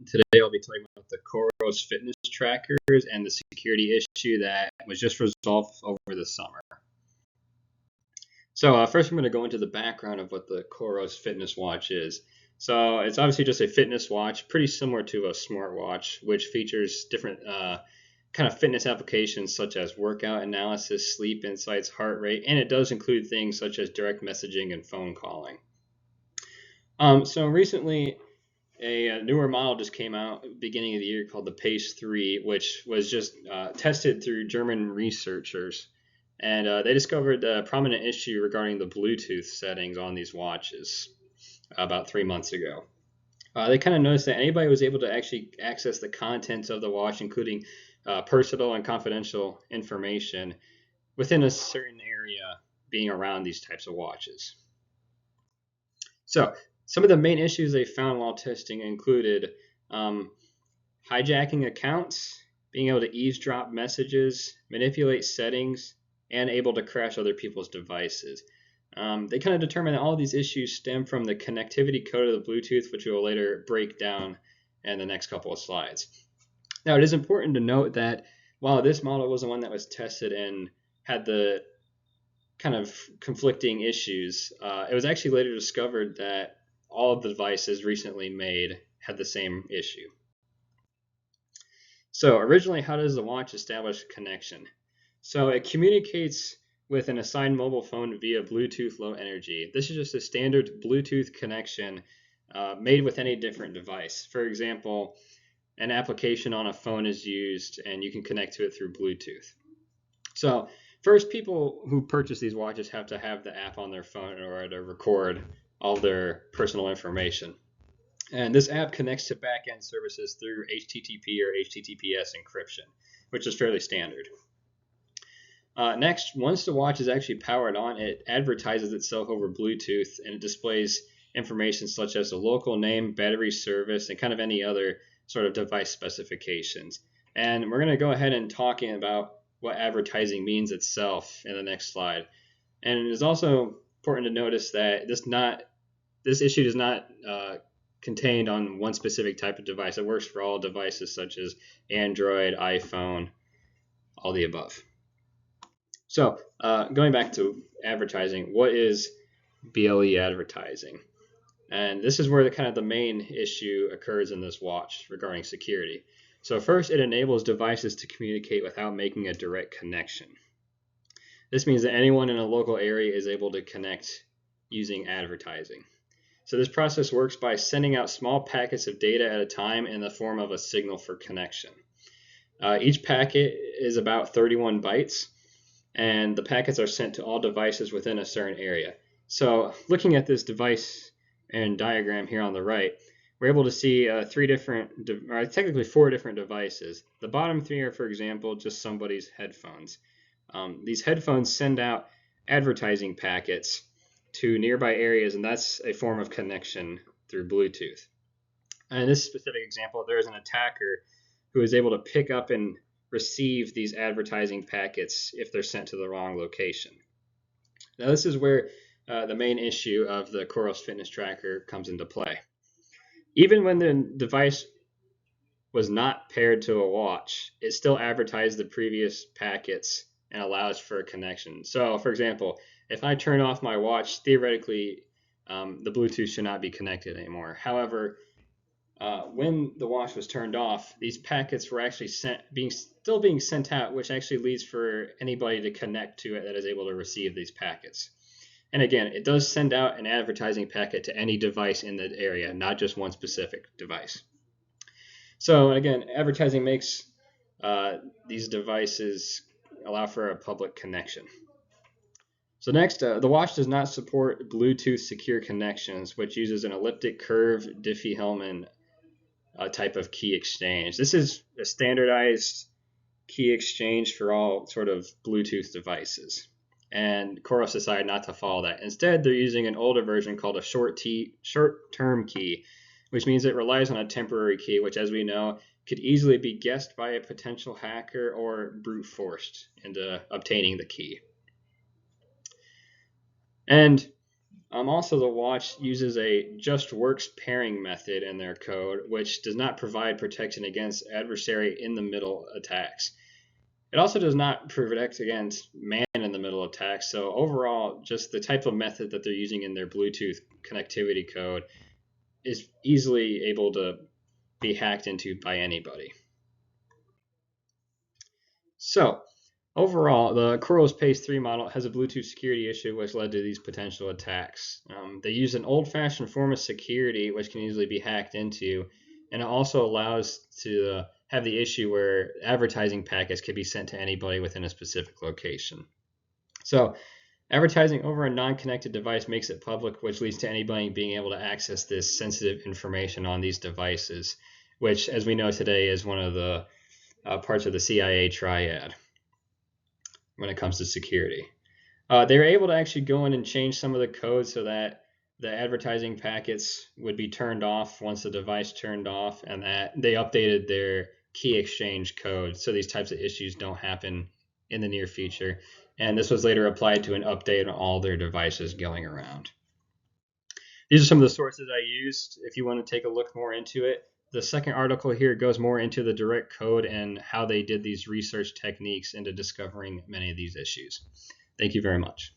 Today I'll be talking about the Coros Fitness Trackers and the security issue that was just resolved over the summer. So first I'm going to go into the background of what the Coros Fitness Watch is. So it's obviously just a fitness watch, pretty similar to a smartwatch, which features different kind of fitness applications such as workout analysis, sleep insights, heart rate, and it does include things such as direct messaging and phone calling. So recently, a newer model just came out beginning of the year called the Pace 3, which was just tested through German researchers. And they discovered a prominent issue regarding the Bluetooth settings on these watches about 3 months ago. They kind of noticed that anybody was able to actually access the contents of the watch, including personal and confidential information, within a certain area being around these types of watches. So some of the main issues they found while testing included hijacking accounts, being able to eavesdrop messages, manipulate settings, and able to crash other people's devices. They kind of determined that all of these issues stem from the connectivity code of the Bluetooth, which we will later break down in the next couple of slides. Now, it is important to note that while this model was the one that was tested and had the kind of conflicting issues, it was actually later discovered that all of the devices recently made had the same issue. So originally, how does the watch establish a connection? So it communicates with an assigned mobile phone via Bluetooth Low Energy. This is just a standard Bluetooth connection made with any different device. For example, an application on a phone is used and you can connect to it through Bluetooth. So first, people who purchase these watches have to have the app on their phone in order to record all their personal information. And this app connects to backend services through HTTP or HTTPS encryption, which is fairly standard. Next, once the watch is actually powered on, it advertises itself over Bluetooth and it displays information such as the local name, battery service, and kind of any other sort of device specifications. And we're going to go ahead and talking about what advertising means itself in the next slide. And it is also important to notice that this issue is not contained on one specific type of device. It works for all devices such as Android, iPhone, all the above. So going back to advertising, what is BLE advertising? And this is where the main issue occurs in this watch regarding security. So first, it enables devices to communicate without making a direct connection. This means that anyone in a local area is able to connect using advertising. So this process works by sending out small packets of data at a time in the form of a signal for connection. Each packet is about 31 bytes, and the packets are sent to all devices within a certain area. So looking at this device and diagram here on the right, we're able to see technically four different devices. The bottom three are, for example, just somebody's headphones. These headphones send out advertising packets to nearby areas, and that's a form of connection through Bluetooth. And in this specific example, there is an attacker who is able to pick up and receive these advertising packets if they're sent to the wrong location. Now, this is where the main issue of the Coros Fitness Tracker comes into play. Even when the device was not paired to a watch, it still advertised the previous packets and allows for a connection. So, for example, if I turn off my watch, theoretically, the Bluetooth should not be connected anymore. However, when the watch was turned off, these packets were actually still being sent out, which actually leads for anybody to connect to it that is able to receive these packets. And again, it does send out an advertising packet to any device in the area, not just one specific device. So again, advertising makes these devices allow for a public connection. So next, the watch does not support Bluetooth secure connections, which uses an elliptic curve Diffie-Hellman type of key exchange. This is a standardized key exchange for all sort of Bluetooth devices. And Coros decided not to follow that. Instead, they're using an older version called a short-term key, which means it relies on a temporary key, which, as we know, could easily be guessed by a potential hacker or brute forced into obtaining the key. And Also, the watch uses a just works pairing method in their code, which does not provide protection against adversary in the middle attacks. It also does not protect against man in the middle attacks. So overall, just the type of method that they're using in their Bluetooth connectivity code is easily able to be hacked into by anybody. So overall, the Coros Pace 3 model has a Bluetooth security issue which led to these potential attacks. They use an old-fashioned form of security which can easily be hacked into, and it also allows to have the issue where advertising packets can be sent to anybody within a specific location. So advertising over a non-connected device makes it public, which leads to anybody being able to access this sensitive information on these devices, which, as we know today, is one of the parts of the CIA triad when it comes to security. They were able to actually go in and change some of the code so that the advertising packets would be turned off once the device turned off, and that they updated their key exchange code so these types of issues don't happen in the near future. And this was later applied to an update on all their devices going around. These are some of the sources I used if you want to take a look more into it. The second article here goes more into the direct code and how they did these research techniques into discovering many of these issues. Thank you very much.